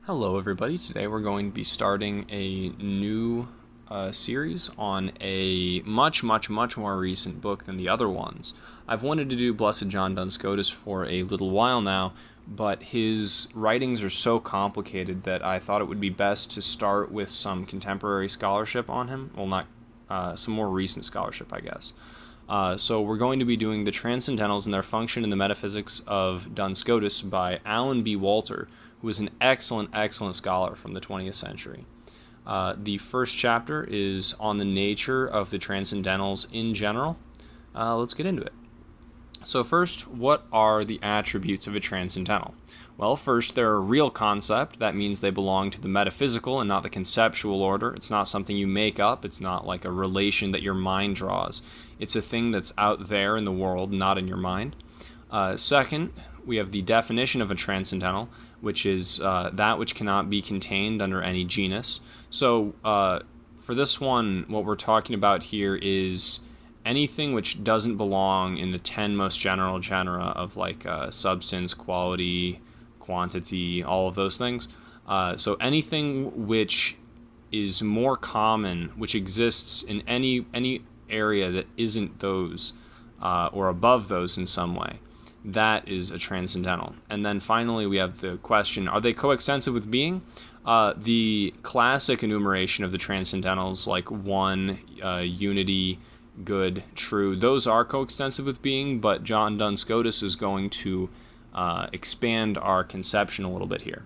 Hello everybody, today we're going to be starting a new series on a much more recent book than the other ones. I've wanted to do Blessed John Duns Scotus for a little while now, but his writings are so complicated that I thought it would be best to start with some contemporary scholarship on him. Well, not some more recent scholarship, I guess. So we're going to be doing the Transcendentals and Their Function in the Metaphysics of Duns Scotus by Allan B. Wolter, who is an excellent scholar from the 20th century. The first chapter is on the nature of the Transcendentals in general. Let's get into it. So first, what are the attributes of a transcendental? Well, first, they're a real concept. That means they belong to the metaphysical and not the conceptual order. It's not something you make up. It's not like a relation that your mind draws. It's a thing that's out there in the world, not in your mind. Second, we have the definition of a transcendental, which is that which cannot be contained under any genus. So for this one, what we're talking about here is anything which doesn't belong in the 10 most general genera of like substance, quality, quantity, all of those things. So anything which is more common, which exists in any area that isn't those or above those in some way, that is a transcendental. And then finally we have the question, are they coextensive with being? The classic enumeration of the transcendentals, like one, unity, good, true, those are coextensive with being, but John Duns Scotus is going to expand our conception a little bit here.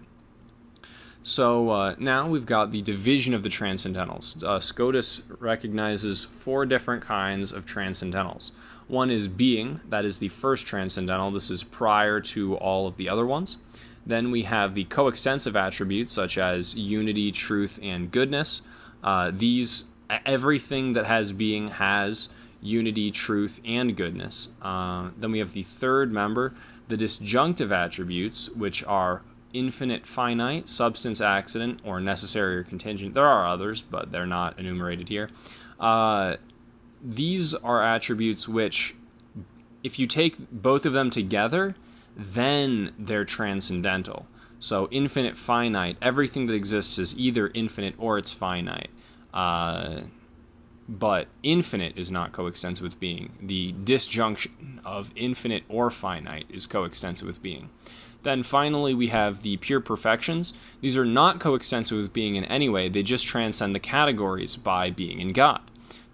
So now we've got the division of the transcendentals. Scotus recognizes 4 different kinds of transcendentals. One is being, that is the first transcendental. This is prior to all of the other ones. Then we have the coextensive attributes such as unity, truth, and goodness. Everything that has being has unity, truth, and goodness. Then we have the third member, the disjunctive attributes, which are infinite, finite, substance, accident, or necessary or contingent. There are others, but they're not enumerated here. These are attributes which, if you take both of them together, then they're transcendental. So infinite, finite, everything that exists is either infinite or it's finite. But infinite is not coextensive with being. The disjunction of infinite or finite is coextensive with being. Then finally we have the pure perfections. These are not coextensive with being in any way. They just transcend the categories by being in God.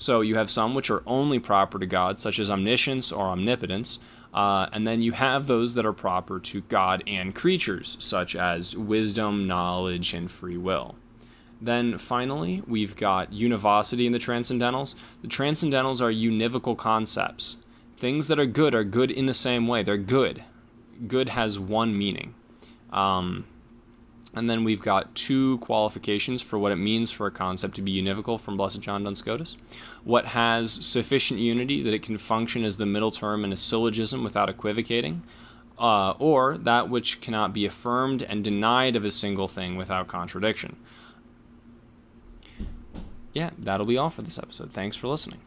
So you have some which are only proper to God, such as omniscience or omnipotence. And then you have those that are proper to God and creatures, such as wisdom, knowledge, and free will. Then finally, we've got univocity in the transcendentals. The transcendentals are univocal concepts. Things that are good in the same way. They're good. Good has one meaning. And then we've got 2 qualifications for what it means for a concept to be univocal from Blessed John Duns Scotus. What has sufficient unity that it can function as the middle term in a syllogism without equivocating, or that which cannot be affirmed and denied of a single thing without contradiction. Yeah, that'll be all for this episode. Thanks for listening.